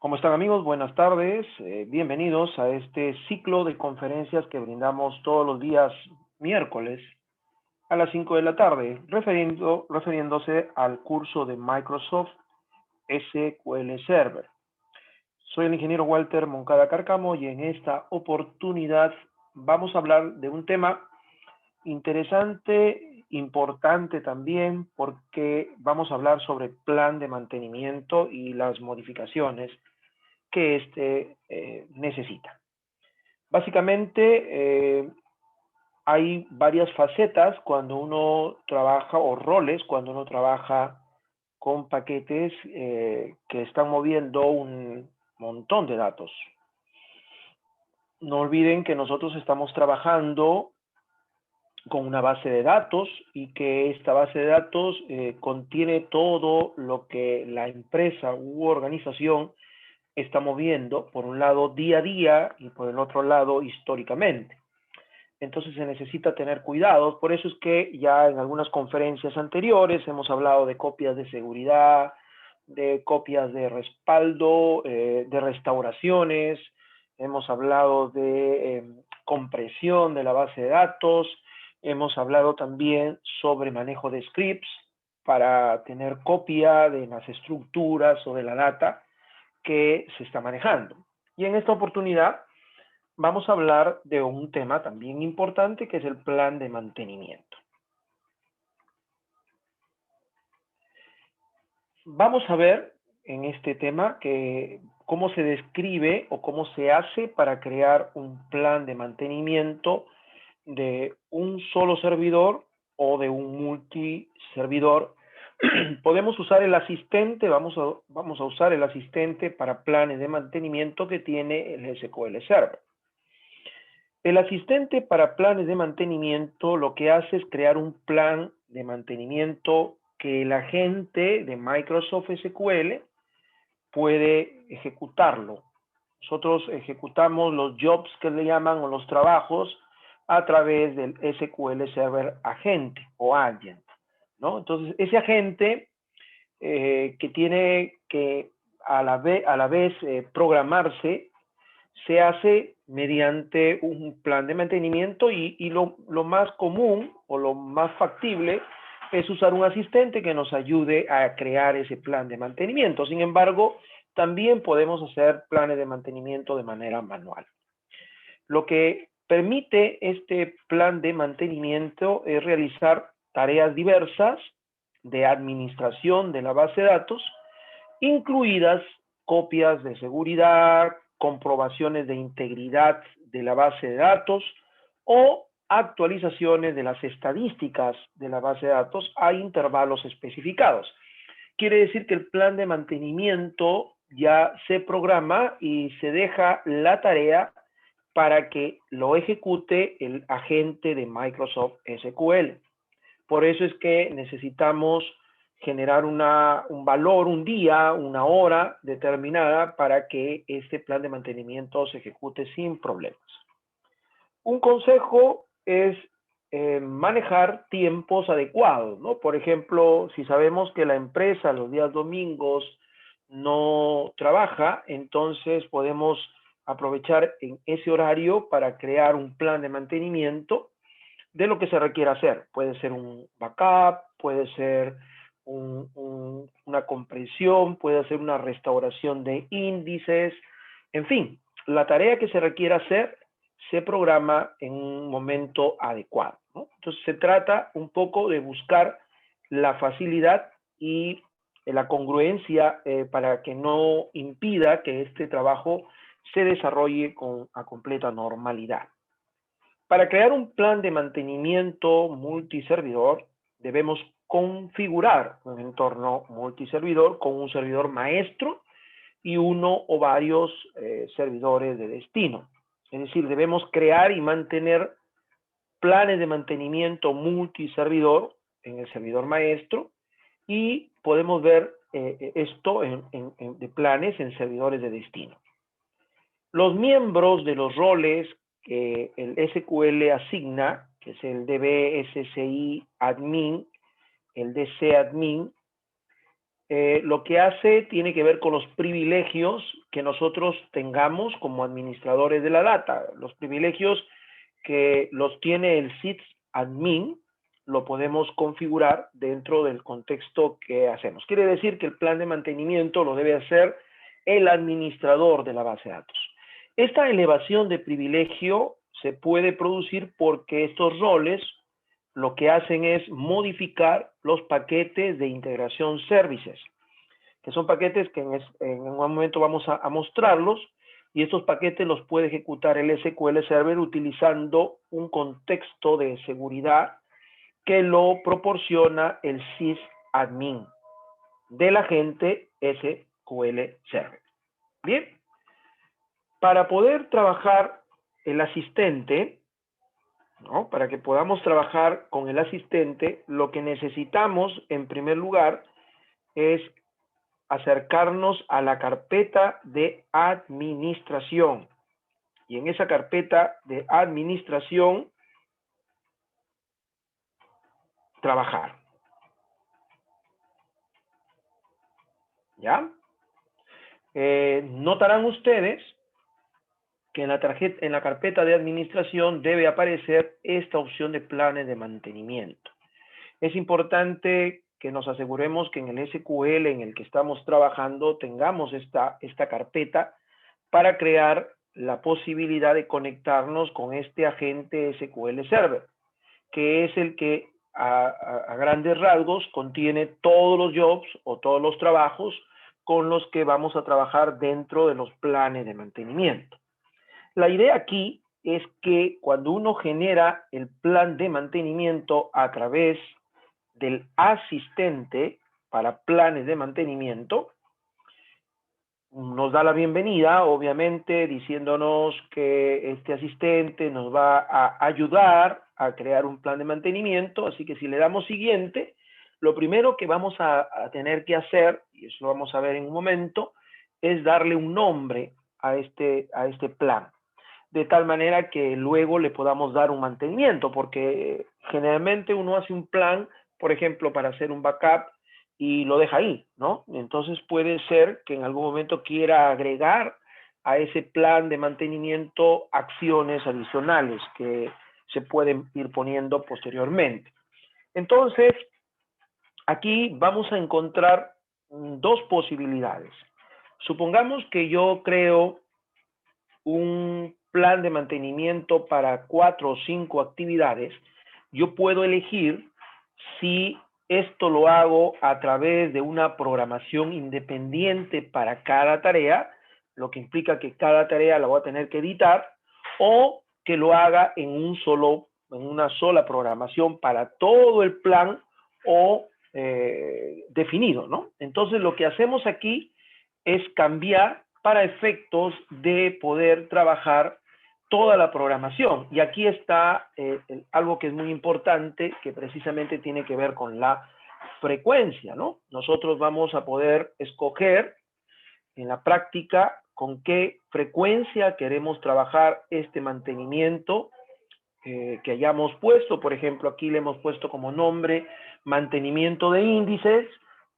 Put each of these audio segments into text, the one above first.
¿Cómo están amigos? Buenas tardes. Bienvenidos a este ciclo de conferencias que brindamos todos los días miércoles a las 5 de la tarde, refiriéndose al curso de Microsoft SQL Server. Soy el ingeniero Walter Moncada Carcamo y en esta oportunidad vamos a hablar de un tema interesante, importante también, porque vamos a hablar sobre plan de mantenimiento y las modificaciones que necesita. Básicamente, hay varias facetas cuando uno trabaja, o roles cuando uno trabaja con paquetes que están moviendo un montón de datos. No olviden que nosotros estamos trabajando con una base de datos y que esta base de datos contiene todo lo que la empresa u organización está moviendo, por un lado día a día y por el otro lado históricamente. Entonces se necesita tener cuidado, por eso es que ya en algunas conferencias anteriores hemos hablado de copias de seguridad, de copias de respaldo, de restauraciones, hemos hablado de compresión de la base de datos, hemos hablado también sobre manejo de scripts para tener copia de las estructuras o de la data que se está manejando. Y en esta oportunidad vamos a hablar de un tema también importante que es el plan de mantenimiento. Vamos a ver en este tema cómo se describe o cómo se hace para crear un plan de mantenimiento de un solo servidor o de un multiservidor. Podemos usar el asistente, vamos a usar el asistente para planes de mantenimiento que tiene el SQL Server. El asistente para planes de mantenimiento lo que hace es crear un plan de mantenimiento que el agente de Microsoft SQL puede ejecutarlo. Nosotros ejecutamos los jobs que le llaman o los trabajos a través del SQL Server agente o agent, ¿no? Entonces, ese agente que tiene que a la vez programarse, se hace mediante un plan de mantenimiento y lo más común o lo más factible es usar un asistente que nos ayude a crear ese plan de mantenimiento. Sin embargo, también podemos hacer planes de mantenimiento de manera manual. Lo que permite este plan de mantenimiento es realizar tareas diversas de administración de la base de datos, incluidas copias de seguridad, comprobaciones de integridad de la base de datos o actualizaciones de las estadísticas de la base de datos a intervalos especificados. Quiere decir que el plan de mantenimiento ya se programa y se deja la tarea para que lo ejecute el agente de Microsoft SQL. Por eso es que necesitamos generar un valor, un día, una hora determinada para que este plan de mantenimiento se ejecute sin problemas. Un consejo es manejar tiempos adecuados, ¿no? Por ejemplo, si sabemos que la empresa los días domingos no trabaja, entonces podemos aprovechar en ese horario para crear un plan de mantenimiento de lo que se requiera hacer. Puede ser un backup, puede ser una compresión, puede ser una restauración de índices, en fin, la tarea que se requiera hacer se programa en un momento adecuado, ¿no? Entonces se trata un poco de buscar la facilidad y la congruencia para que no impida que este trabajo se desarrolle a completa normalidad. Para crear un plan de mantenimiento multiservidor, debemos configurar un entorno multiservidor con un servidor maestro y uno o varios servidores de destino. Es decir, debemos crear y mantener planes de mantenimiento multiservidor en el servidor maestro y podemos ver esto de planes en servidores de destino. Los miembros de los roles que el SQL asigna, que es el DB-SSI admin, el DC admin, lo que hace tiene que ver con los privilegios que nosotros tengamos como administradores de la data. Los privilegios que los tiene el sysadmin lo podemos configurar dentro del contexto que hacemos. Quiere decir que el plan de mantenimiento lo debe hacer el administrador de la base de datos. Esta elevación de privilegio se puede producir porque estos roles lo que hacen es modificar los paquetes de integración services, que son paquetes que en un momento vamos a mostrarlos, y estos paquetes los puede ejecutar el SQL Server utilizando un contexto de seguridad que lo proporciona el sysadmin del agente SQL Server. Bien, para poder trabajar el asistente, ¿no? Para que podamos trabajar con el asistente, lo que necesitamos en primer lugar es acercarnos a la carpeta de administración. Y en esa carpeta de administración, trabajar. ¿Ya? Notarán ustedes que en la carpeta de administración debe aparecer esta opción de planes de mantenimiento. Es importante que nos aseguremos que en el SQL en el que estamos trabajando tengamos esta carpeta para crear la posibilidad de conectarnos con este agente SQL Server, que es el que a grandes rasgos contiene todos los jobs o todos los trabajos con los que vamos a trabajar dentro de los planes de mantenimiento. La idea aquí es que cuando uno genera el plan de mantenimiento a través del asistente para planes de mantenimiento, nos da la bienvenida, obviamente, diciéndonos que este asistente nos va a ayudar a crear un plan de mantenimiento. Así que si le damos siguiente, lo primero que vamos a tener que hacer, y eso lo vamos a ver en un momento, es darle un nombre a este plan, de tal manera que luego le podamos dar un mantenimiento, porque generalmente uno hace un plan, por ejemplo, para hacer un backup, y lo deja ahí, ¿no? Entonces puede ser que en algún momento quiera agregar a ese plan de mantenimiento acciones adicionales que se pueden ir poniendo posteriormente. Entonces, aquí vamos a encontrar dos posibilidades. Supongamos que yo creo un plan de mantenimiento para 4 o 5 actividades. Yo puedo elegir si esto lo hago a través de una programación independiente para cada tarea, lo que implica que cada tarea la voy a tener que editar, o que lo haga en una sola programación para todo el plan o definido, ¿no? Entonces lo que hacemos aquí es cambiar para efectos de poder trabajar toda la programación. Y aquí está algo que es muy importante, que precisamente tiene que ver con la frecuencia, ¿no? Nosotros vamos a poder escoger en la práctica con qué frecuencia queremos trabajar este mantenimiento que hayamos puesto. Por ejemplo, aquí le hemos puesto como nombre mantenimiento de índices,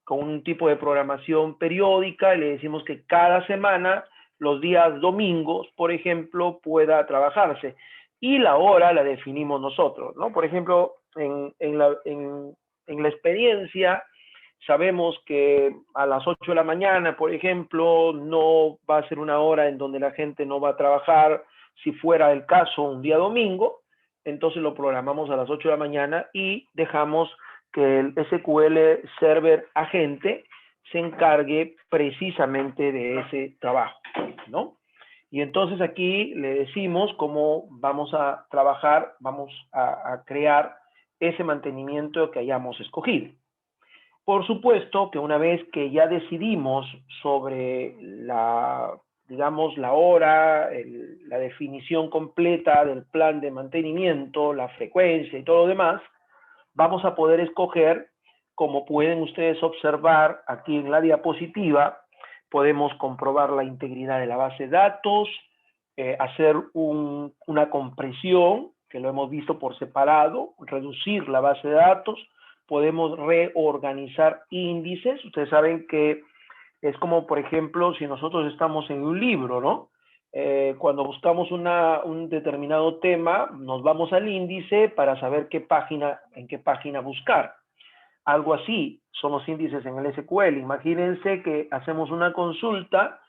con un tipo de programación periódica, y le decimos que cada semana, los días domingos, por ejemplo, pueda trabajarse. Y la hora la definimos nosotros, ¿no? Por ejemplo, en la experiencia, sabemos que a las 8 de la mañana, por ejemplo, no va a ser una hora en donde la gente no va a trabajar, si fuera el caso un día domingo. Entonces lo programamos a las 8 de la mañana y dejamos que el SQL Server agente se encargue precisamente de ese trabajo, ¿no? Y entonces aquí le decimos cómo vamos a trabajar, vamos a crear ese mantenimiento que hayamos escogido. Por supuesto que una vez que ya decidimos sobre digamos, la hora, la definición completa del plan de mantenimiento, la frecuencia y todo lo demás, vamos a poder escoger, como pueden ustedes observar aquí en la diapositiva, podemos comprobar la integridad de la base de datos, hacer una compresión, que lo hemos visto por separado, reducir la base de datos, podemos reorganizar índices. Ustedes saben que Es como, por ejemplo, si nosotros estamos en un libro, ¿no? Cuando buscamos un determinado tema, nos vamos al índice para saber en qué página buscar. Algo así son los índices en el SQL. Imagínense que hacemos una consulta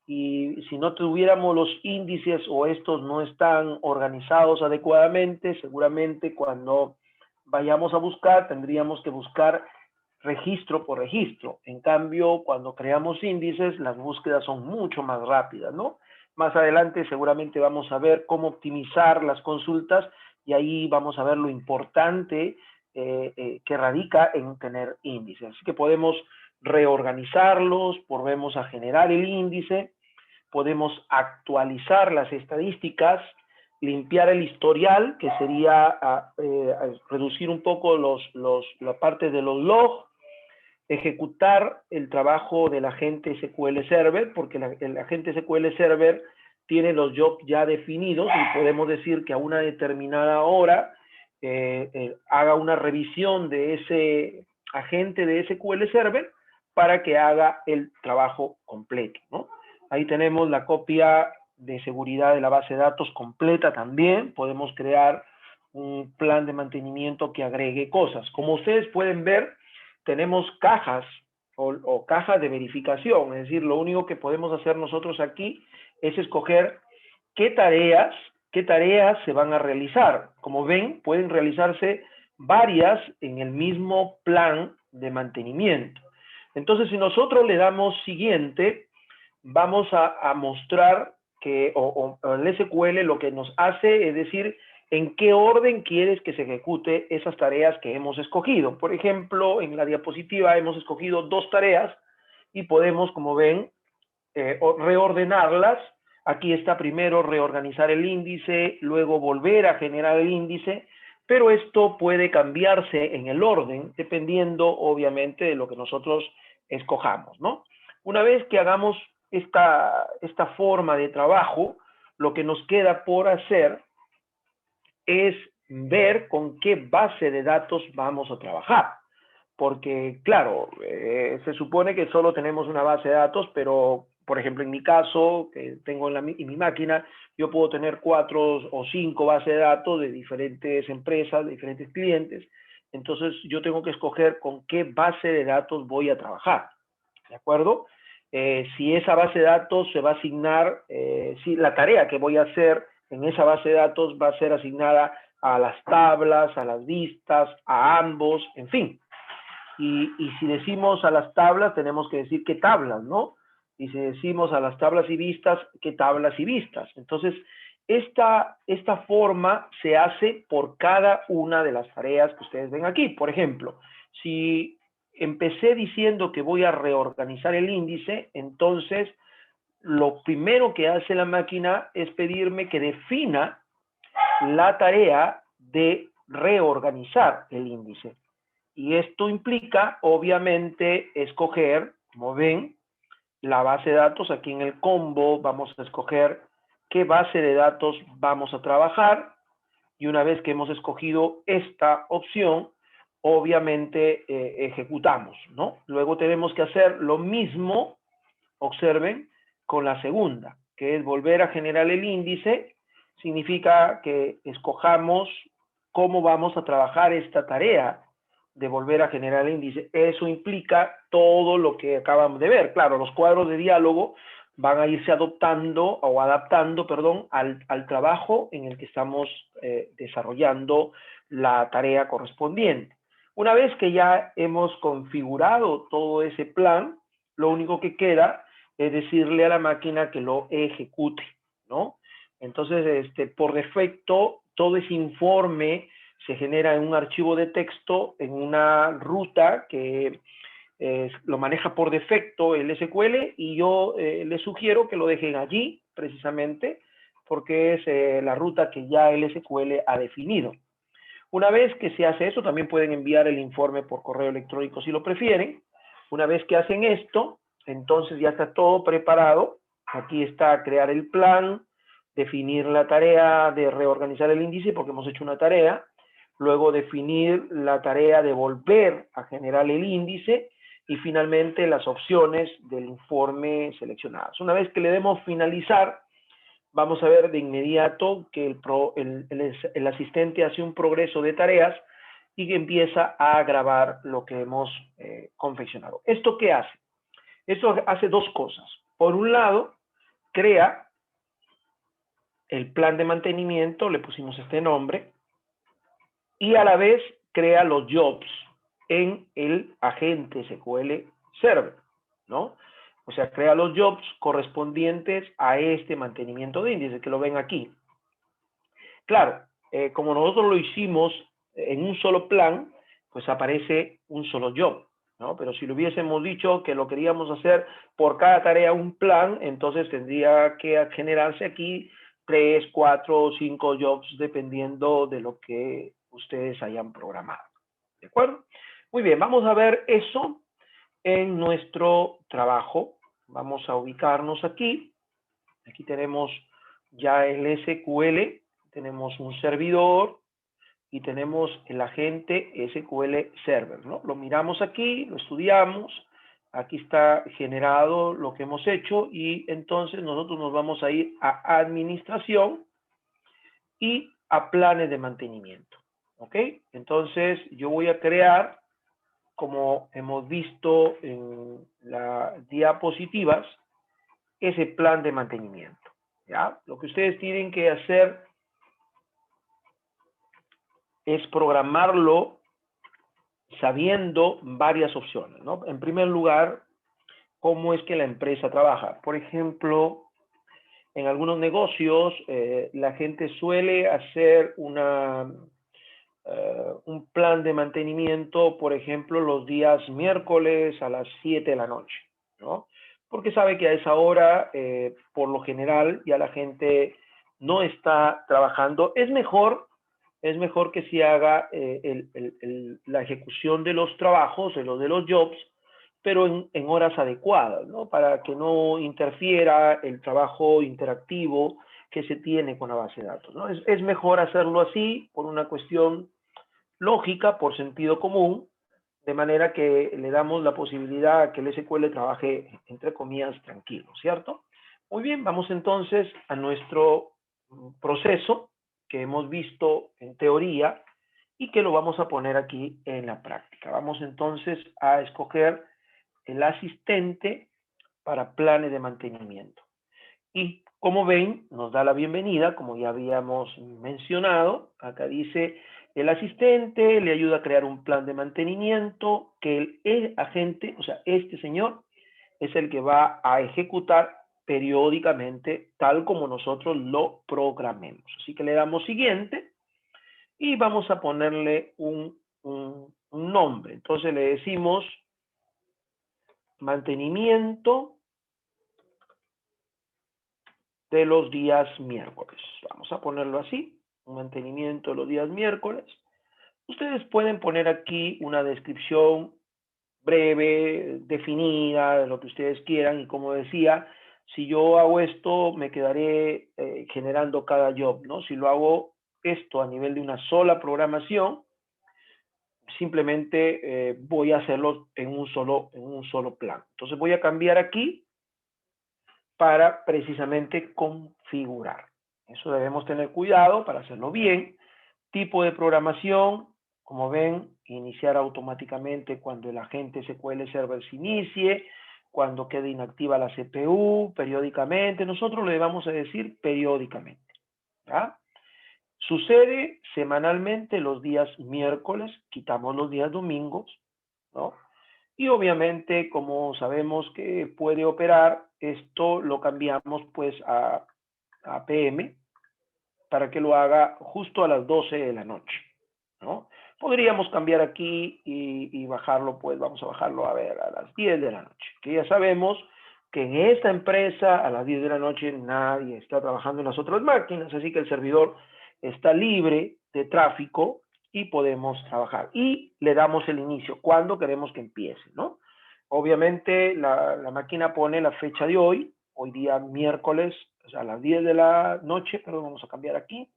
y si no tuviéramos los índices o estos no están organizados adecuadamente, seguramente cuando vayamos a buscar tendríamos que buscar registro por registro. En cambio, cuando creamos índices, las búsquedas son mucho más rápidas, ¿no? Más adelante seguramente vamos a ver cómo optimizar las consultas y ahí vamos a ver lo importante que radica en tener índices. Así que podemos reorganizarlos, volvemos a generar el índice, podemos actualizar las estadísticas, limpiar el historial, que sería reducir un poco la parte de los logs, ejecutar el trabajo del agente SQL Server, porque el agente SQL Server tiene los jobs ya definidos y podemos decir que a una determinada hora haga una revisión de ese agente de SQL Server para que haga el trabajo completo, ¿no? Ahí tenemos la copia de seguridad de la base de datos completa también. Podemos crear un plan de mantenimiento que agregue cosas. Como ustedes pueden ver, tenemos cajas o cajas de verificación. Es decir, lo único que podemos hacer nosotros aquí es escoger qué tareas se van a realizar. Como ven, pueden realizarse varias en el mismo plan de mantenimiento. Entonces, si nosotros le damos siguiente, vamos a mostrar que el SQL lo que nos hace es decir en qué orden quieres que se ejecute esas tareas que hemos escogido. Por ejemplo, en la diapositiva hemos escogido 2 tareas y podemos, como ven, reordenarlas. Aquí está primero reorganizar el índice, luego volver a generar el índice, pero esto puede cambiarse en el orden dependiendo obviamente de lo que nosotros escojamos, ¿no? Una vez que hagamos esta forma de trabajo, lo que nos queda por hacer es ver con qué base de datos vamos a trabajar. Porque, claro, se supone que solo tenemos una base de datos, pero, por ejemplo, en mi caso, que tengo en mi máquina, yo puedo tener 4 o 5 bases de datos de diferentes empresas, de diferentes clientes. Entonces, yo tengo que escoger con qué base de datos voy a trabajar. ¿De acuerdo? Si esa base de datos se va a asignar, si la tarea que voy a hacer en esa base de datos va a ser asignada a las tablas, a las vistas, a ambos, en fin. Y si decimos a las tablas, tenemos que decir qué tablas, ¿no? Y si decimos a las tablas y vistas, qué tablas y vistas. Entonces, esta forma se hace por cada una de las tareas que ustedes ven aquí. Por ejemplo, si empecé diciendo que voy a reorganizar el índice, entonces lo primero que hace la máquina es pedirme que defina la tarea de reorganizar el índice. Y esto implica, obviamente, escoger, como ven, la base de datos. Aquí en el combo vamos a escoger qué base de datos vamos a trabajar. Y una vez que hemos escogido esta opción, obviamente ejecutamos, ¿no? Luego tenemos que hacer lo mismo, observen, con la segunda, que es volver a generar el índice. Significa que escojamos cómo vamos a trabajar esta tarea de volver a generar el índice. Eso implica todo lo que acabamos de ver. Claro, los cuadros de diálogo van a irse adaptando, perdón, al trabajo en el que estamos desarrollando la tarea correspondiente. Una vez que ya hemos configurado todo ese plan, lo único que queda es decirle a la máquina que lo ejecute, ¿no? Entonces, por defecto, todo ese informe se genera en un archivo de texto, en una ruta que lo maneja por defecto el SQL, y yo les sugiero que lo dejen allí, precisamente, porque es la ruta que ya el SQL ha definido. Una vez que se hace eso, también pueden enviar el informe por correo electrónico si lo prefieren. Una vez que hacen esto, entonces ya está todo preparado. Aquí está crear el plan, definir la tarea de reorganizar el índice, porque hemos hecho una tarea. Luego definir la tarea de volver a generar el índice. y finalmente las opciones del informe seleccionadas. Una vez que le demos finalizar, vamos a ver de inmediato que el asistente hace un progreso de tareas y que empieza a grabar lo que hemos confeccionado. ¿Esto qué hace? Esto hace dos cosas. Por un lado, crea el plan de mantenimiento, le pusimos este nombre, y a la vez crea los jobs en el agente SQL Server, ¿no? O sea, crea los jobs correspondientes a este mantenimiento de índice, que lo ven aquí. Claro, como nosotros lo hicimos en un solo plan, pues aparece un solo job, ¿no? Pero si lo hubiésemos dicho que lo queríamos hacer por cada tarea un plan, entonces tendría que generarse aquí 3, 4 o 5 jobs dependiendo de lo que ustedes hayan programado. ¿De acuerdo? Muy bien, vamos a ver eso en nuestro trabajo. Vamos a ubicarnos aquí. Aquí tenemos ya el SQL, tenemos un servidor y tenemos el agente SQL Server, ¿no? Lo miramos aquí, lo estudiamos, aquí está generado lo que hemos hecho y entonces nosotros nos vamos a ir a administración y a planes de mantenimiento, ¿ok? Entonces yo voy a crear, como hemos visto en las diapositivas, ese plan de mantenimiento, ¿ya? Lo que ustedes tienen que hacer es programarlo sabiendo varias opciones, ¿no? En primer lugar, cómo es que la empresa trabaja. Por ejemplo, en algunos negocios la gente suele hacer un plan de mantenimiento, por ejemplo, los días miércoles a las 7 de la noche, ¿no? Porque sabe que a esa hora, por lo general, ya la gente no está trabajando. Es mejor que se haga la ejecución de los trabajos, de los jobs, pero en horas adecuadas, ¿no? Para que no interfiera el trabajo interactivo que se tiene con la base de datos, ¿no? Es mejor hacerlo así por una cuestión lógica, por sentido común, de manera que le damos la posibilidad a que el SQL trabaje, entre comillas, tranquilo, ¿cierto? Muy bien, vamos entonces a nuestro proceso que hemos visto en teoría y que lo vamos a poner aquí en la práctica. Vamos entonces a escoger el asistente para planes de mantenimiento. Y como ven, nos da la bienvenida, como ya habíamos mencionado. Acá dice, el asistente le ayuda a crear un plan de mantenimiento que el agente, o sea, este señor, es el que va a ejecutar periódicamente tal como nosotros lo programemos. Así que le damos siguiente y vamos a ponerle un nombre. Entonces le decimos mantenimiento de los días miércoles. Vamos a ponerlo así, un mantenimiento de los días miércoles. Ustedes pueden poner aquí una descripción breve, definida, de lo que ustedes quieran. Y como decía, si yo hago esto, me quedaré generando cada job, ¿no? Si lo hago esto a nivel de una sola programación, simplemente voy a hacerlo en un solo plan. Entonces voy a cambiar aquí para precisamente configurar. Eso debemos tener cuidado para hacerlo bien. Tipo de programación, como ven, iniciar automáticamente cuando el agente SQL Server se inicie, cuando quede inactiva la CPU, periódicamente. Nosotros le vamos a decir periódicamente, ¿ya? Sucede semanalmente los días miércoles, quitamos los días domingos, ¿no? Y obviamente, como sabemos que puede operar, esto lo cambiamos pues a PM para que lo haga justo a las 12 de la noche, ¿no? Podríamos cambiar aquí y bajarlo, pues vamos a bajarlo a ver a las 10 de la noche, que ya sabemos que en esta empresa a las 10 de la noche nadie está trabajando en las otras máquinas, así que el servidor está libre de tráfico y podemos trabajar. Y le damos el inicio, cuando queremos que empiece, ¿no? Obviamente la máquina pone la fecha de hoy día miércoles, o sea, a las 10 de la noche, pero vamos a cambiar aquí,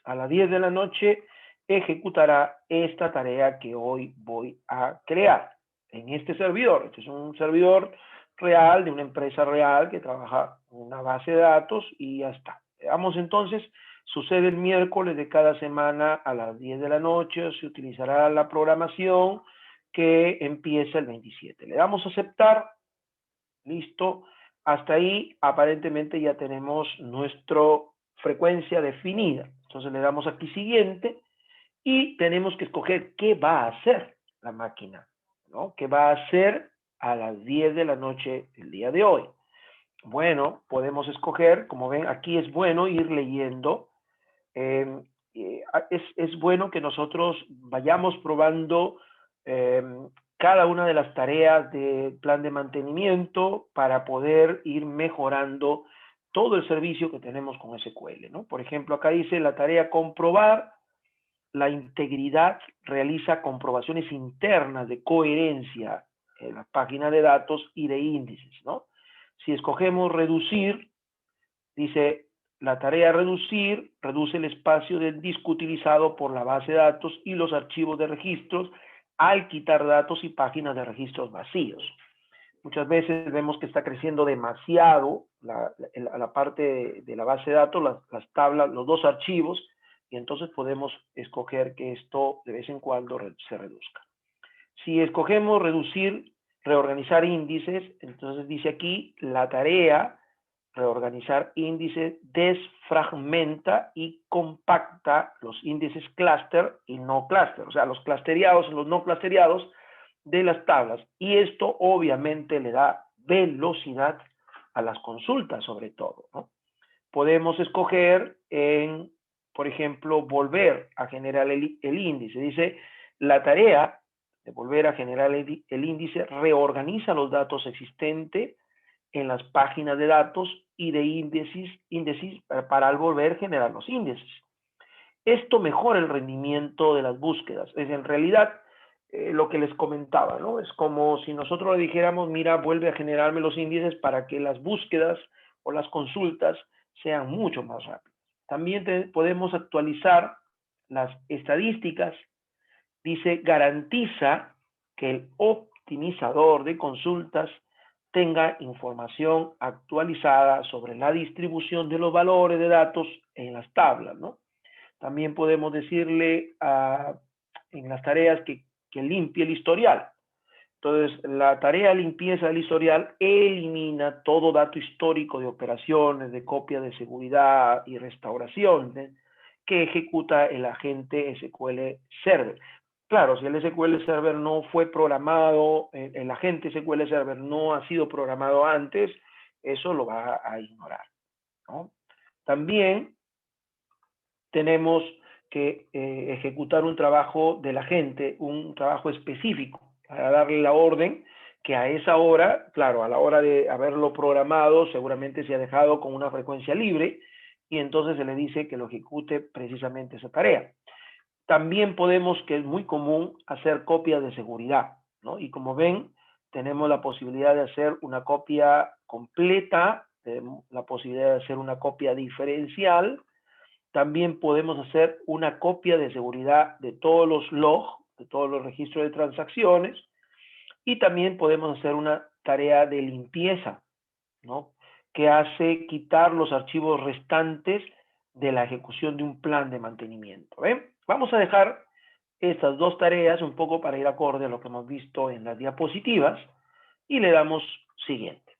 a las 10 de la noche ejecutará esta tarea que hoy voy a crear. en este servidor. Este es un servidor real de una empresa real que trabaja en una base de datos y ya está. Veamos entonces, sucede el miércoles de cada semana a las 10 de la noche, se utilizará la programación que empieza el 27. Le damos a aceptar, listo. Hasta ahí aparentemente ya tenemos nuestra frecuencia definida. Entonces le damos aquí siguiente y tenemos que escoger qué va a hacer la máquina, ¿no? ¿Qué va a hacer a las 10 de la noche del día de hoy? Bueno, podemos escoger, como ven, aquí es bueno ir leyendo. eh, es bueno que nosotros vayamos probando eh, cada una de las tareas del plan de mantenimiento para poder ir mejorando todo el servicio que tenemos con SQL, ¿no? Por ejemplo, acá dice la tarea comprobar la integridad, realiza comprobaciones internas de coherencia en la página de datos y de índices, ¿no? Si escogemos reducir, dice la tarea reducir reduce el espacio del disco utilizado por la base de datos y los archivos de registros al quitar datos y páginas de registros vacíos. Muchas veces vemos que está creciendo demasiado la parte de la base de datos, las tablas, los dos archivos, y entonces podemos escoger que esto de vez en cuando se reduzca. Si escogemos reducir, reorganizar índices, entonces dice aquí la tarea reorganizar índices desfragmenta y compacta los índices clúster y no clúster, o sea, los clusteriados y los no clusteriados de las tablas. Y esto obviamente le da velocidad a las consultas sobre todo, ¿no? Podemos escoger en, por ejemplo, volver a generar el índice. Dice, la tarea de volver a generar el índice reorganiza los datos existentes en las páginas de datos y de índices para al volver a generar los índices. Esto mejora el rendimiento de las búsquedas. Es en realidad lo que les comentaba, ¿no? Es como si nosotros le dijéramos, mira, vuelve a generarme los índices para que las búsquedas o las consultas sean mucho más rápidas. También podemos actualizar las estadísticas. Dice, garantiza que el optimizador de consultas tenga información actualizada sobre la distribución de los valores de datos en las tablas, ¿no? También podemos decirle en las tareas que limpie el historial. Entonces, la tarea de limpieza del historial elimina todo dato histórico de operaciones, de copia de seguridad y restauración que ejecuta el agente SQL Server. Claro, si el SQL Server no fue programado, el agente SQL Server no ha sido programado antes, eso lo va a ignorar, ¿no? También tenemos que ejecutar un trabajo del agente, un trabajo específico, para darle la orden que a esa hora, claro, a la hora de haberlo programado, seguramente se ha dejado con una frecuencia libre y entonces se le dice que lo ejecute precisamente esa tarea. También podemos, que es muy común, hacer copias de seguridad, ¿no? Y como ven, tenemos la posibilidad de hacer una copia completa, la posibilidad de hacer una copia diferencial. También podemos hacer una copia de seguridad de todos los logs, de todos los registros de transacciones, y también podemos hacer una tarea de limpieza, ¿no? Que hace quitar los archivos restantes de la ejecución de un plan de mantenimiento. ¿Ven? Vamos a dejar estas dos tareas un poco para ir acorde a lo que hemos visto en las diapositivas y le damos siguiente.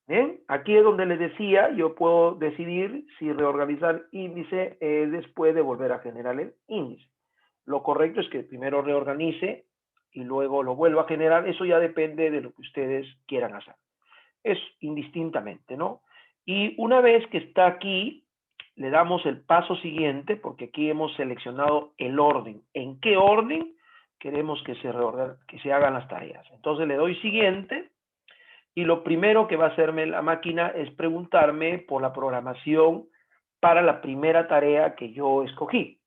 ¿Bien? Aquí es donde les decía, yo puedo decidir si reorganizar índice después de volver a generar el índice. Lo correcto es que primero reorganice y luego lo vuelva a generar. Eso ya depende de lo que ustedes quieran hacer. Es indistintamente, ¿no? Y una vez que está aquí, le damos el paso siguiente, porque aquí hemos seleccionado el orden. ¿En qué orden queremos que se hagan las tareas? Entonces le doy siguiente. Y lo primero que va a hacerme la máquina es preguntarme por la programación para la primera tarea que yo escogí,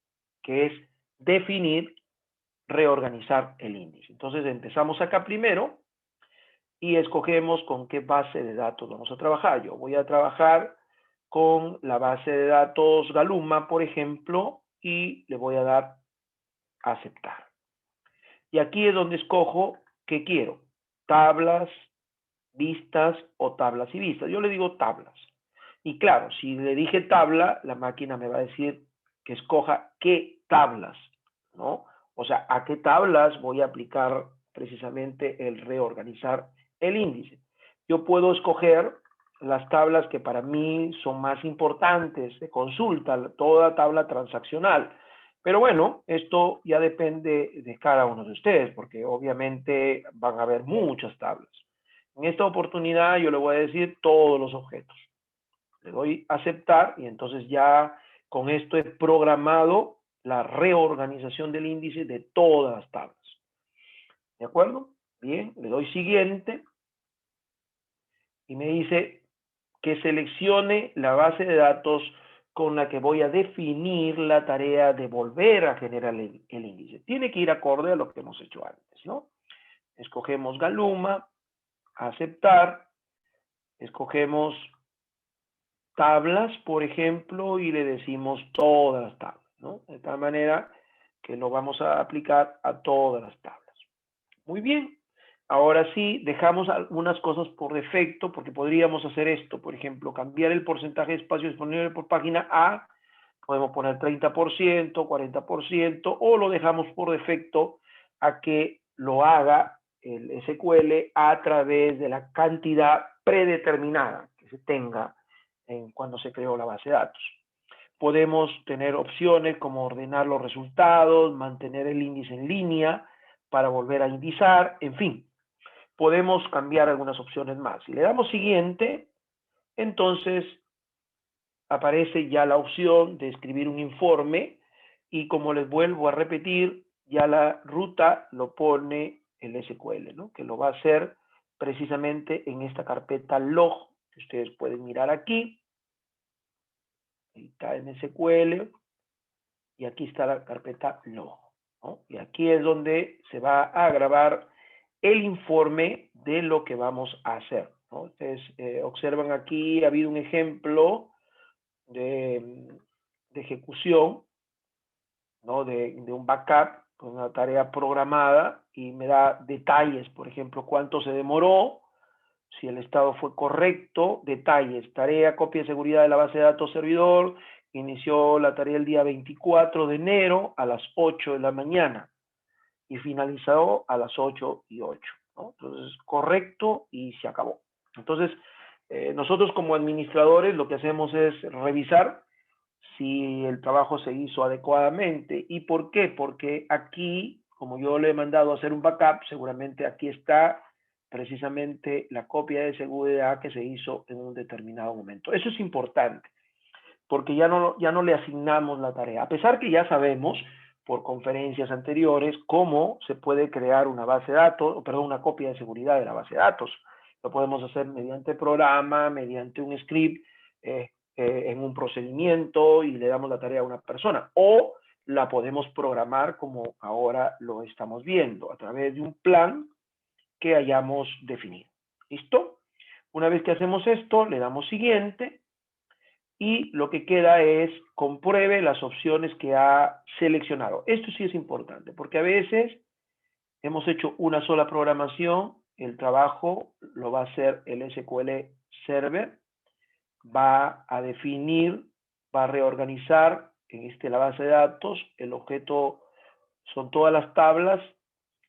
que es definir, reorganizar el índice. Entonces empezamos acá primero y escogemos con qué base de datos vamos a trabajar. Yo voy a trabajar con la base de datos Galuma, por ejemplo, y le voy a dar a aceptar. Y aquí es donde escojo ¿Qué quiero? Tablas, vistas o tablas y vistas. Yo le digo tablas. Y claro, si le dije tabla, la máquina me va a decir que escoja qué tablas, ¿no? O sea, a qué tablas voy a aplicar precisamente el reorganizar el índice. Yo puedo escoger las tablas que para mí son más importantes de consulta, toda tabla transaccional. Pero bueno, esto ya depende de cada uno de ustedes, porque obviamente van a haber muchas tablas. En esta oportunidad yo le voy a decir todos los objetos. Le doy aceptar y entonces ya con esto he programado la reorganización del índice de todas las tablas. ¿De acuerdo? Bien, le doy siguiente y me dice que seleccione la base de datos con la que voy a definir la tarea de volver a generar el índice. Tiene que ir acorde a lo que hemos hecho antes, ¿no? Escogemos Galuma, aceptar, escogemos tablas, por ejemplo, y le decimos todas las tablas, ¿no? De tal manera que lo vamos a aplicar a todas las tablas. Muy bien. Ahora sí, dejamos algunas cosas por defecto, porque podríamos hacer esto, por ejemplo, cambiar el porcentaje de espacio disponible por página a, podemos poner 30%, 40%, o lo dejamos por defecto a que lo haga el SQL a través de la cantidad predeterminada que se tenga cuando se creó la base de datos. Podemos tener opciones como ordenar los resultados, mantener el índice en línea para volver a indizar, en fin. Podemos cambiar algunas opciones más. Si le damos siguiente, entonces aparece ya la opción de escribir un informe y como les vuelvo a repetir, ya la ruta lo pone el SQL, ¿no? Que lo va a hacer precisamente en esta carpeta log, que ustedes pueden mirar aquí. Está en SQL y aquí está la carpeta log, ¿no? Y aquí es donde se va a grabar el informe de lo que vamos a hacer, ¿no? Ustedes observan aquí, ha habido un ejemplo de ejecución, ¿no? De un backup con una tarea programada y me da detalles, por ejemplo, cuánto se demoró, si el estado fue correcto, detalles, tarea, copia de seguridad de la base de datos servidor, inició la tarea el día 24 de enero a las 8 de la mañana y finalizó a las 8:08, ¿no? Entonces, correcto y se acabó. Entonces, nosotros como administradores lo que hacemos es revisar si el trabajo se hizo adecuadamente. ¿Y por qué? Porque aquí, como yo le he mandado a hacer un backup, seguramente aquí está precisamente la copia de seguridad que se hizo en un determinado momento. Eso es importante, porque ya no le asignamos la tarea. A pesar que ya sabemos por conferencias anteriores cómo se puede crear una base de datos, perdón, una copia de seguridad de la base de datos. Lo podemos hacer mediante programa, mediante un script, en un procedimiento y le damos la tarea a una persona. O la podemos programar como ahora lo estamos viendo, a través de un plan que hayamos definido. ¿Listo? Una vez que hacemos esto, le damos siguiente y lo que queda es compruebe las opciones que ha seleccionado. Esto sí es importante, porque a veces hemos hecho una sola programación, el trabajo lo va a hacer el SQL Server, va a definir, va a reorganizar en la base de datos, el objeto son todas las tablas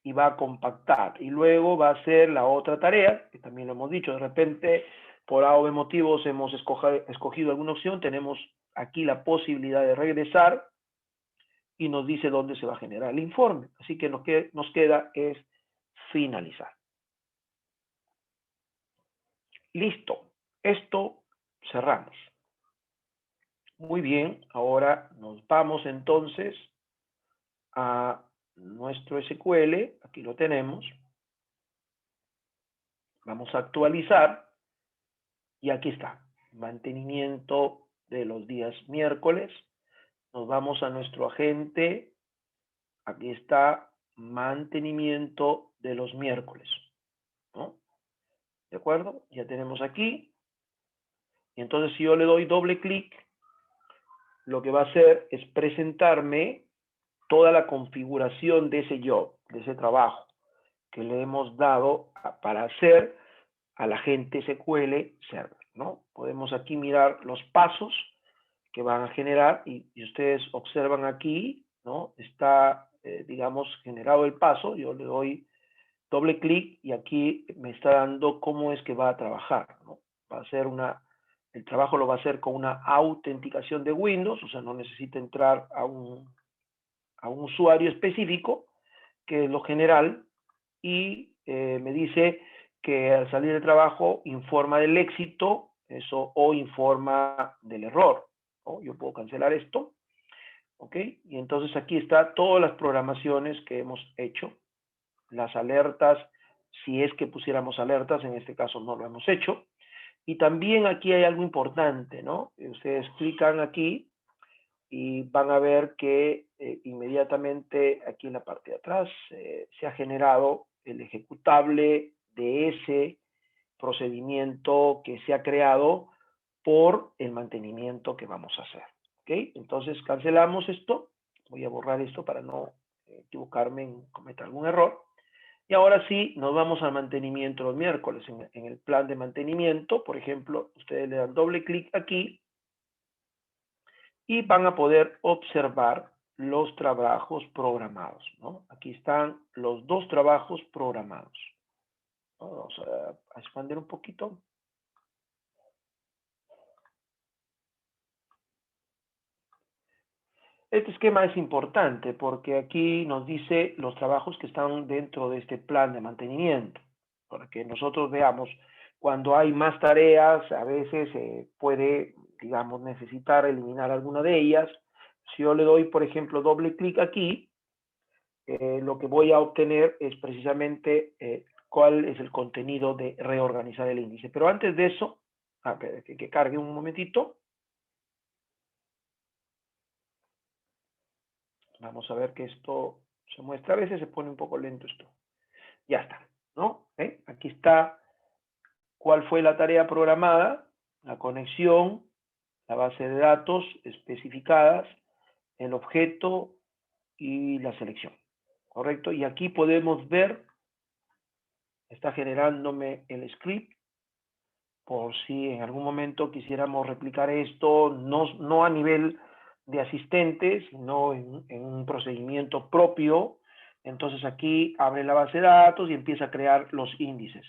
y va a compactar. Y luego va a hacer la otra tarea, que también lo hemos dicho, de repente por A o B motivos hemos escogido alguna opción, tenemos aquí la posibilidad de regresar y nos dice dónde se va a generar el informe. Así que nos queda es finalizar. Listo. Esto cerramos. Muy bien, ahora nos vamos entonces a nuestro SQL, aquí lo tenemos. Vamos a actualizar y aquí está, mantenimiento de los días miércoles. Nos vamos a nuestro agente, aquí está mantenimiento de los miércoles, ¿no? ¿De acuerdo? Ya tenemos aquí. Y entonces si yo le doy doble clic, lo que va a hacer es presentarme toda la configuración de ese job, de ese trabajo, que le hemos dado para hacer al agente SQL Server, ¿no? Podemos aquí mirar los pasos que van a generar y ustedes observan aquí, ¿no? Está, digamos, generado el paso. Yo le doy doble clic y aquí me está dando cómo es que va a trabajar, ¿no? Va a ser el trabajo lo va a hacer con una autenticación de Windows, o sea, no necesita entrar a un usuario específico, que es lo general, y me dice que al salir del trabajo informa del éxito, eso, o informa del error, ¿no? Yo puedo cancelar esto, ¿ok? Y entonces aquí está todas las programaciones que hemos hecho, las alertas, si es que pusiéramos alertas, en este caso no lo hemos hecho. Y también aquí hay algo importante, ¿no? Ustedes clican aquí y van a ver que inmediatamente aquí en la parte de atrás se ha generado el ejecutable de ese procedimiento que se ha creado por el mantenimiento que vamos a hacer. ¿Ok? Entonces cancelamos esto. Voy a borrar esto para no equivocarme en cometer algún error. Y ahora sí, nos vamos al mantenimiento los miércoles. En el plan de mantenimiento, por ejemplo, ustedes le dan doble clic aquí y van a poder observar los trabajos programados, ¿no? Aquí están los dos trabajos programados. Vamos a expandir un poquito. Este esquema es importante porque aquí nos dice los trabajos que están dentro de este plan de mantenimiento, para que nosotros veamos cuando hay más tareas, a veces puede, digamos, necesitar eliminar alguna de ellas. Si yo le doy, por ejemplo, doble clic aquí, lo que voy a obtener es precisamente cuál es el contenido de reorganizar el índice. Pero antes de eso, que cargue un momentito. Vamos a ver que esto se muestra. A veces se pone un poco lento esto. Ya está, ¿no? Aquí está cuál fue la tarea programada, la conexión, la base de datos especificadas, el objeto y la selección. ¿Correcto? Y aquí podemos ver, está generándome el script, por si en algún momento quisiéramos replicar esto, no a nivel de asistente, sino en un procedimiento propio. Entonces aquí abre la base de datos y empieza a crear los índices,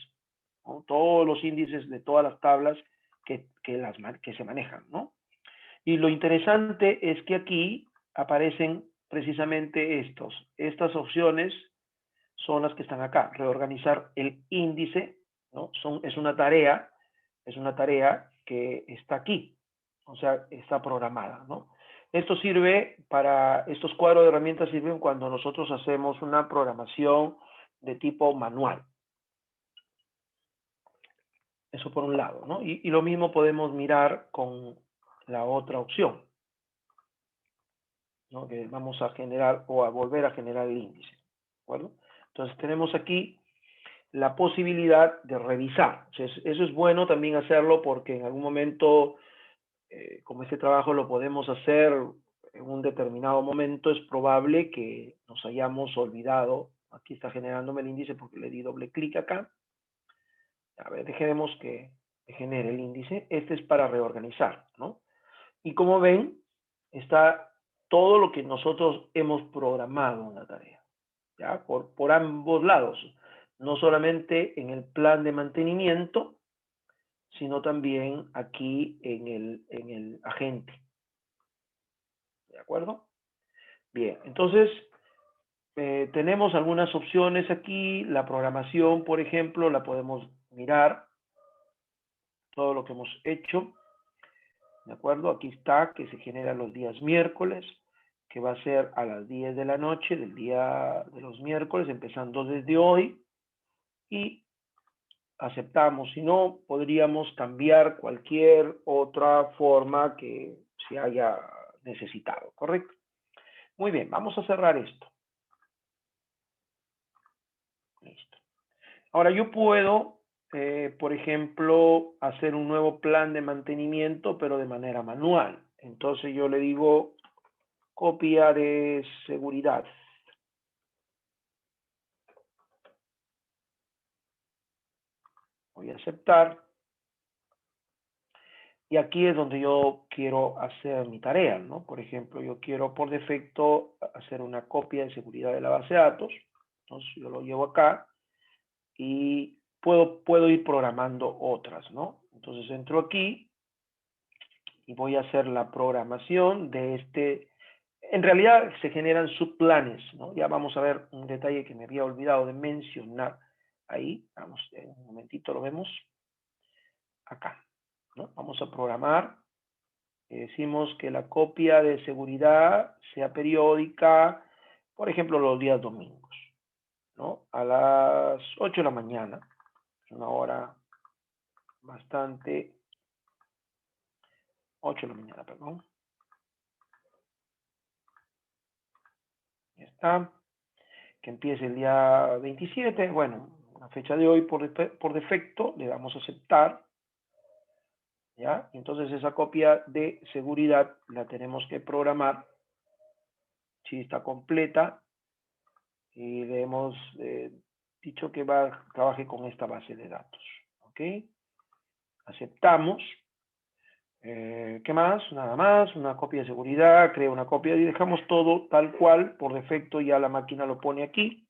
¿no? Todos los índices de todas las tablas que se manejan, ¿no? Y lo interesante es que aquí aparecen precisamente estas opciones son las que están acá. Reorganizar el índice, ¿no? Es una tarea que está aquí, o sea, está programada, ¿no? Estos cuadros de herramientas sirven cuando nosotros hacemos una programación de tipo manual. Eso por un lado, ¿no? Y lo mismo podemos mirar con la otra opción, ¿no? Que vamos a generar o a volver a generar el índice, ¿de acuerdo? Entonces tenemos aquí la posibilidad de revisar. Entonces, eso es bueno también hacerlo porque en algún momento, como este trabajo lo podemos hacer en un determinado momento, es probable que nos hayamos olvidado. Aquí está generándome el índice porque le di doble clic acá. A ver, dejemos que genere el índice. Este es para reorganizar, ¿no? Y como ven, está todo lo que nosotros hemos programado en la tarea, ¿ya? Por ambos lados. No solamente en el plan de mantenimiento, sino también aquí en el agente. ¿De acuerdo? Bien, entonces tenemos algunas opciones aquí. La programación, por ejemplo, la podemos mirar. Todo lo que hemos hecho. ¿De acuerdo? Aquí está que se genera los días miércoles, que va a ser a las 10 de la noche del día de los miércoles, empezando desde hoy. Y aceptamos. Si no, podríamos cambiar cualquier otra forma que se haya necesitado, ¿correcto? Muy bien, vamos a cerrar esto. Listo. Ahora yo puedo, por ejemplo, hacer un nuevo plan de mantenimiento, pero de manera manual. Entonces yo le digo copia de seguridad. Voy a aceptar. Y aquí es donde yo quiero hacer mi tarea, ¿no? Por ejemplo, yo quiero por defecto hacer una copia de seguridad de la base de datos. Entonces yo lo llevo acá y puedo ir programando otras, ¿no? Entonces entro aquí y voy a hacer la programación de este. En realidad se generan subplanes, ¿no? Ya vamos a ver un detalle que me había olvidado de mencionar ahí. Vamos, en un momentito lo vemos acá, ¿no? Vamos a programar. Decimos que la copia de seguridad sea periódica, por ejemplo, los días domingos, ¿no? A las 8 de la mañana, una hora bastante, 8 de la mañana, perdón. Ya está. Que empiece el día 27, bueno, la fecha de hoy por defecto, le damos a aceptar, ¿ya? Entonces esa copia de seguridad la tenemos que programar, si está completa, y le hemos dicho que trabaje con esta base de datos, ¿ok? Aceptamos. ¿Qué más? Nada más, una copia de seguridad, crea una copia y dejamos todo tal cual, por defecto ya la máquina lo pone aquí,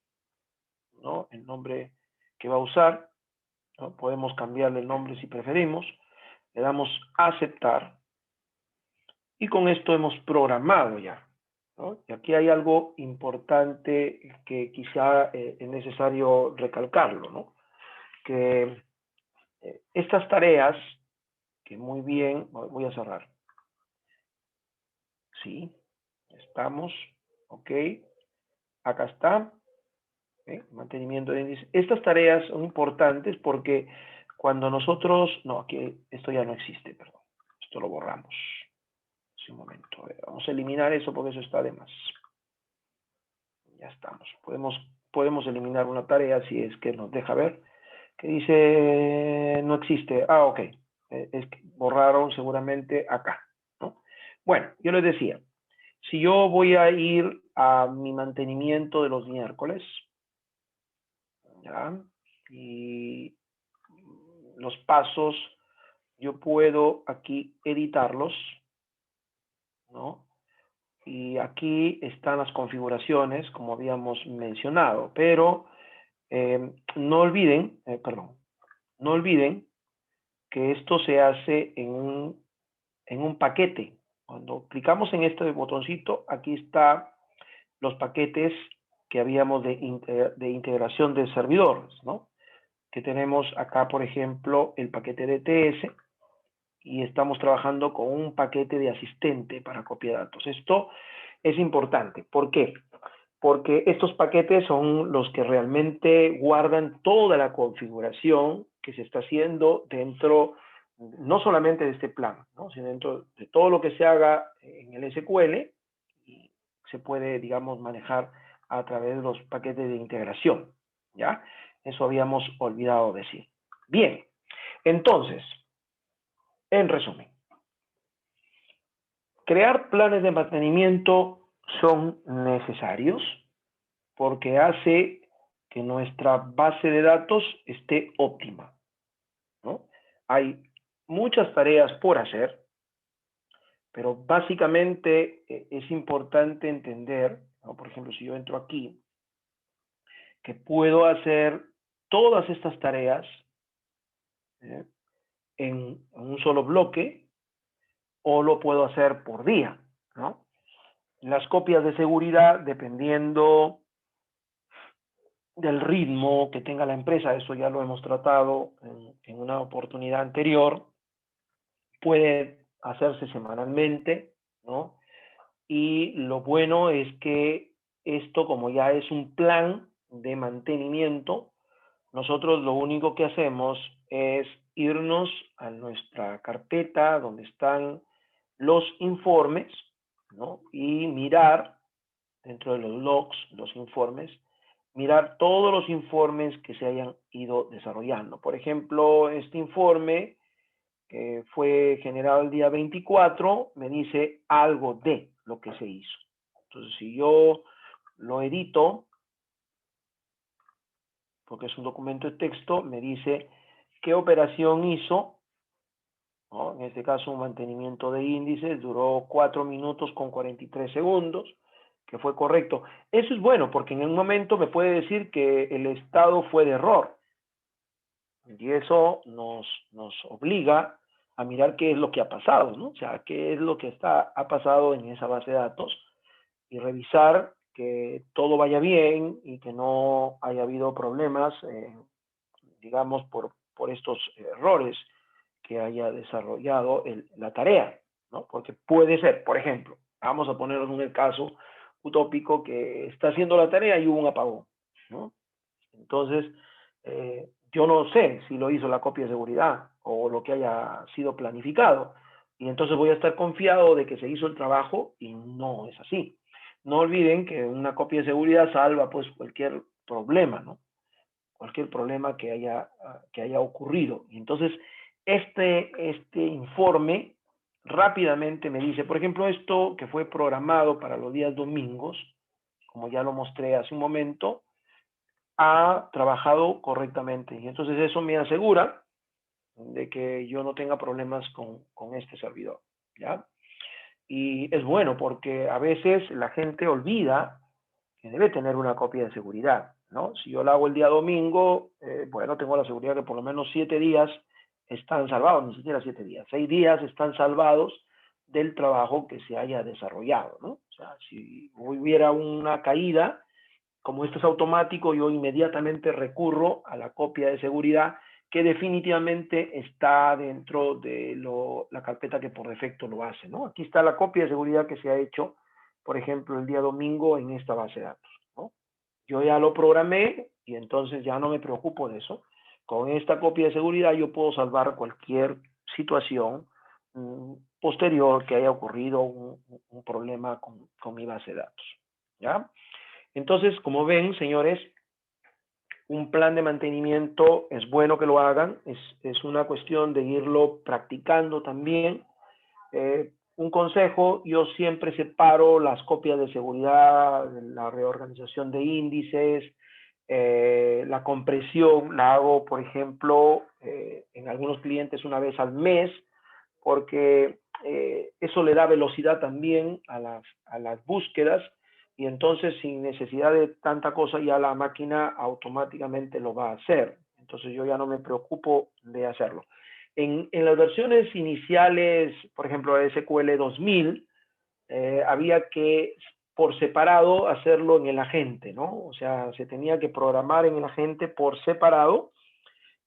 ¿no? El nombre que va a usar, ¿no? Podemos cambiarle el nombre si preferimos, le damos a aceptar y con esto hemos programado ya, ¿no? Y aquí hay algo importante que quizá es necesario recalcarlo, ¿no? Que estas tareas, que muy bien, voy a cerrar, sí, estamos, ok, acá está, mantenimiento de índice. Estas tareas son importantes porque cuando nosotros, no, aquí esto ya no existe, perdón, esto lo borramos. Un momento, vamos a eliminar eso porque eso está de más. Ya estamos. Podemos eliminar una tarea si es que nos deja ver. Que dice no existe. Ah, ok. Es que borraron seguramente acá, ¿no? Bueno, yo les decía, si yo voy a ir a mi mantenimiento de los miércoles, ¿ya? Y los pasos, yo puedo aquí editarlos, ¿no? Y aquí están las configuraciones, como habíamos mencionado, pero no olviden, no olviden que esto se hace en un paquete. Cuando clicamos en este botoncito, aquí están los paquetes que habíamos de integración de servidores, ¿no? Que tenemos acá, por ejemplo, el paquete de TS, y estamos trabajando con un paquete de asistente para copia de datos. Esto es importante. ¿Por qué? Porque estos paquetes son los que realmente guardan toda la configuración que se está haciendo dentro, no solamente de este plan, ¿no? Sino dentro de todo lo que se haga en el SQL, y se puede, digamos, manejar a través de los paquetes de integración, ¿ya? Eso habíamos olvidado decir. Bien, entonces, en resumen, crear planes de mantenimiento son necesarios porque hace que nuestra base de datos esté óptima, ¿no? Hay muchas tareas por hacer, pero básicamente es importante entender, ¿no? Por ejemplo, si yo entro aquí, que puedo hacer todas estas tareas ¿eh? en un solo bloque o lo puedo hacer por día, ¿no? Las copias de seguridad, dependiendo del ritmo que tenga la empresa, eso ya lo hemos tratado en una oportunidad anterior, puede hacerse semanalmente, ¿no? Y lo bueno es que esto, como ya es un plan de mantenimiento, nosotros lo único que hacemos es irnos a nuestra carpeta donde están los informes, ¿no? Y mirar dentro de los logs, los informes, mirar todos los informes que se hayan ido desarrollando. Por ejemplo, este informe que fue generado el día 24, me dice algo de lo que se hizo. Entonces, si yo lo edito, porque es un documento de texto, me dice qué operación hizo, ¿no? En este caso, un mantenimiento de índices duró 4 minutos con 43 segundos, que fue correcto. Eso es bueno, porque en un momento me puede decir que el estado fue de error, y eso nos obliga a mirar qué es lo que ha pasado, ¿no? O sea, qué es lo que ha pasado en esa base de datos y revisar que todo vaya bien y que no haya habido problemas, digamos, por estos errores que haya desarrollado la tarea, ¿no? Porque puede ser, por ejemplo, vamos a ponernos en el caso utópico que está haciendo la tarea y hubo un apagón, ¿no? Entonces, yo no sé si lo hizo la copia de seguridad o lo que haya sido planificado. Y entonces voy a estar confiado de que se hizo el trabajo y no es así. No olviden que una copia de seguridad salva pues cualquier problema, ¿no? Cualquier problema que haya ocurrido. Y entonces, este informe rápidamente me dice, por ejemplo, esto que fue programado para los días domingos, como ya lo mostré hace un momento, ha trabajado correctamente. Y entonces eso me asegura de que yo no tenga problemas con este servidor, ¿ya? Y es bueno porque a veces la gente olvida que debe tener una copia de seguridad, ¿no? Si yo la hago el día domingo, bueno, tengo la seguridad que por lo menos 7 días están salvados, ni siquiera 7 días, 6 días están salvados del trabajo que se haya desarrollado, ¿no? O sea, si hubiera una caída, como esto es automático, yo inmediatamente recurro a la copia de seguridad que definitivamente está dentro de la carpeta que por defecto lo hace, ¿no? Aquí está la copia de seguridad que se ha hecho, por ejemplo, el día domingo en esta base de datos, ¿no? Yo ya lo programé y entonces ya no me preocupo de eso. Con esta copia de seguridad yo puedo salvar cualquier situación posterior que haya ocurrido un problema con mi base de datos, ¿ya? Entonces, como ven, señores, un plan de mantenimiento es bueno que lo hagan, es una cuestión de irlo practicando también. Un consejo, yo siempre separo las copias de seguridad, la reorganización de índices, la compresión, la hago, por ejemplo, en algunos clientes una vez al mes, porque eso le da velocidad también a las búsquedas y entonces sin necesidad de tanta cosa ya la máquina automáticamente lo va a hacer. Entonces yo ya no me preocupo de hacerlo. En las versiones iniciales, por ejemplo, de SQL 2000, había que por separado hacerlo en el agente, ¿no? O sea, se tenía que programar en el agente por separado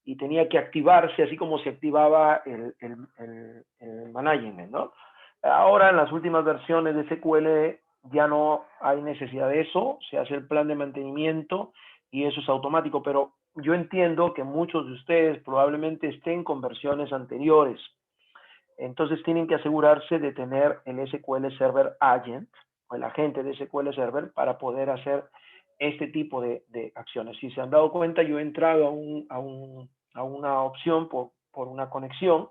y tenía que activarse así como se activaba el management, ¿no? Ahora en las últimas versiones de SQL ya no hay necesidad de eso, se hace el plan de mantenimiento y eso es automático, pero yo entiendo que muchos de ustedes probablemente estén con versiones anteriores, entonces tienen que asegurarse de tener el SQL Server Agent o el agente de SQL Server para poder hacer este tipo de acciones. Si se han dado cuenta, yo he entrado a una opción por una conexión,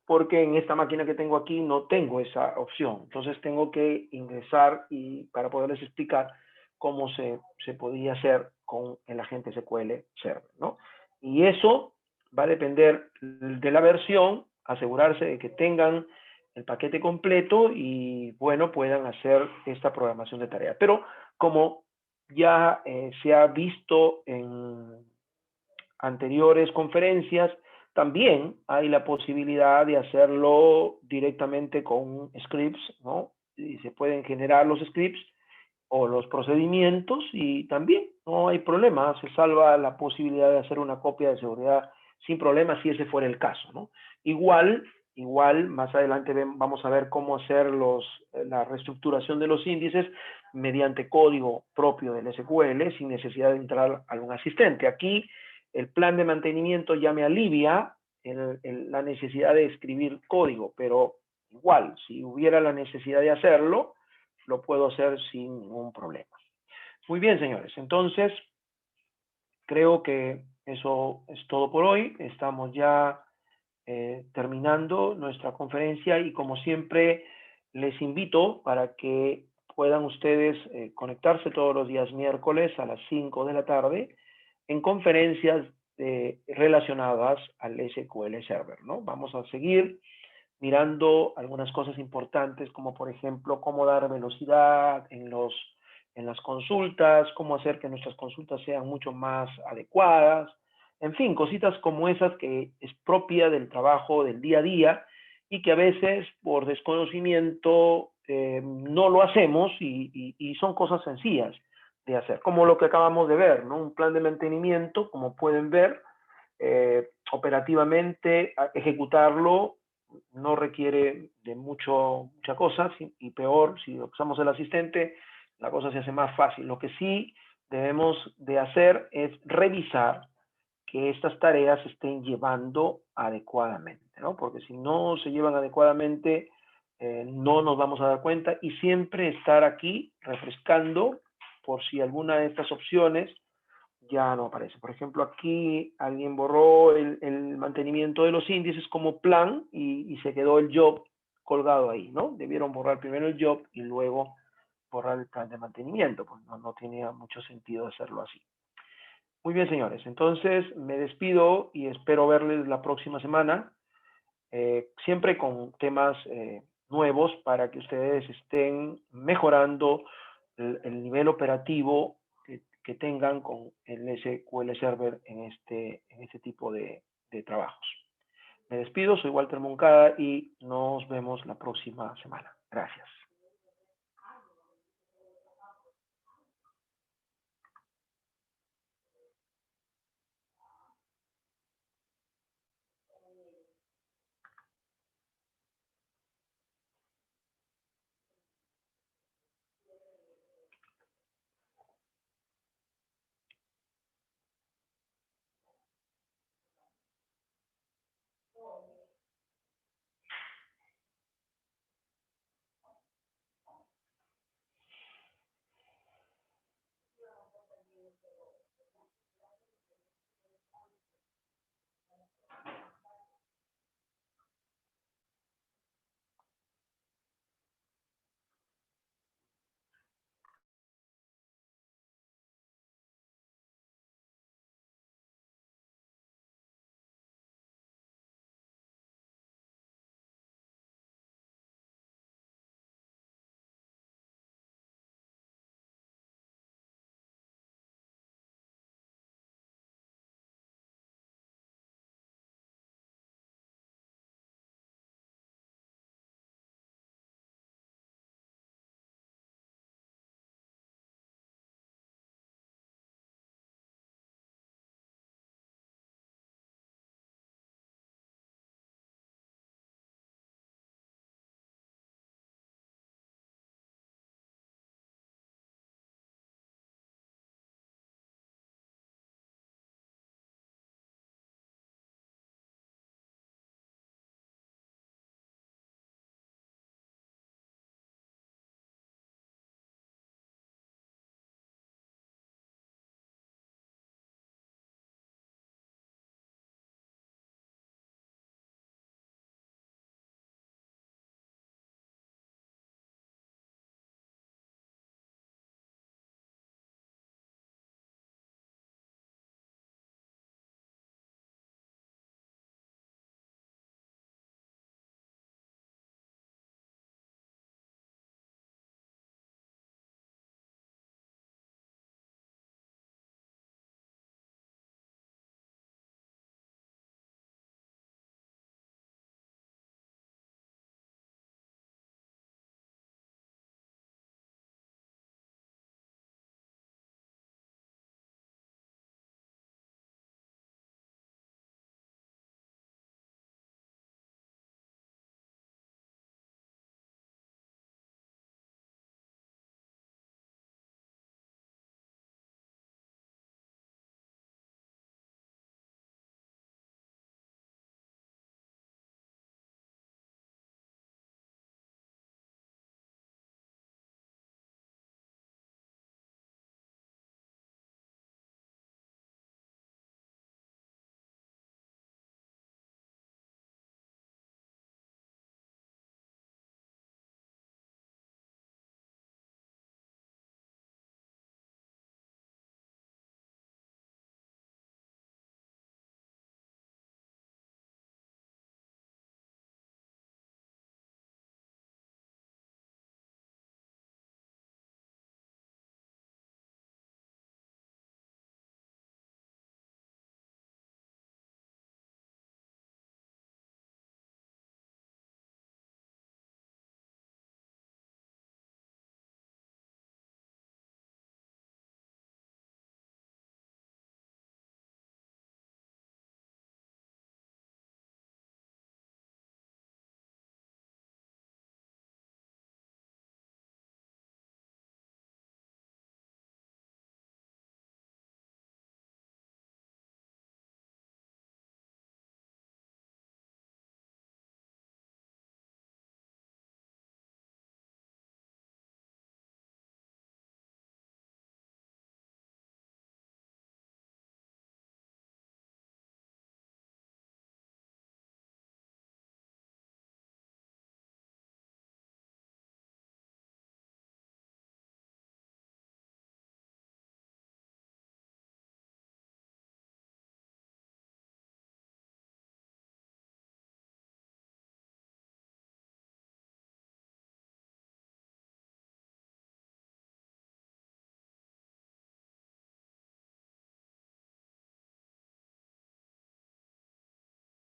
porque en esta máquina que tengo aquí no tengo esa opción. Entonces tengo que ingresar y para poderles explicar cómo se podía hacer con el agente SQL Server, ¿no? Y eso va a depender de la versión, asegurarse de que tengan el paquete completo y, bueno, puedan hacer esta programación de tarea. Pero como ya se ha visto en anteriores conferencias, también hay la posibilidad de hacerlo directamente con scripts, ¿no? Y se pueden generar los scripts o los procedimientos y también no hay problema, se salva la posibilidad de hacer una copia de seguridad sin problema si ese fuera el caso, ¿no? Igual, más adelante vamos a ver cómo hacer la reestructuración de los índices mediante código propio del SQL sin necesidad de entrar a algún asistente. Aquí el plan de mantenimiento ya me alivia la necesidad de escribir código, pero igual, si hubiera la necesidad de hacerlo, lo puedo hacer sin ningún problema. Muy bien, señores. Entonces, creo que eso es todo por hoy. Estamos ya terminando nuestra conferencia y como siempre les invito para que puedan ustedes conectarse todos los días miércoles a las 5 de la tarde en conferencias relacionadas al SQL Server, ¿no? Vamos a seguir mirando algunas cosas importantes, como por ejemplo, cómo dar velocidad en las consultas, cómo hacer que nuestras consultas sean mucho más adecuadas, en fin, cositas como esas que es propia del trabajo del día a día y que a veces por desconocimiento no lo hacemos y son cosas sencillas de hacer, como lo que acabamos de ver, ¿no? Un plan de mantenimiento, como pueden ver, operativamente ejecutarlo no requiere de mucha cosa y peor, si usamos el asistente, la cosa se hace más fácil. Lo que sí debemos de hacer es revisar que estas tareas se estén llevando adecuadamente, ¿no? Porque si no se llevan adecuadamente, no nos vamos a dar cuenta y siempre estar aquí refrescando por si alguna de estas opciones ya no aparece. Por ejemplo, aquí alguien borró el mantenimiento de los índices como plan y se quedó el job colgado ahí, ¿no? Debieron borrar primero el job y luego borrar el plan de mantenimiento, pues no tenía mucho sentido hacerlo así. Muy bien, señores. Entonces, me despido y espero verles la próxima semana, siempre con temas nuevos para que ustedes estén mejorando el nivel operativo que tengan con el SQL Server en este tipo de trabajos. Me despido, soy Walter Moncada y nos vemos la próxima semana. Gracias.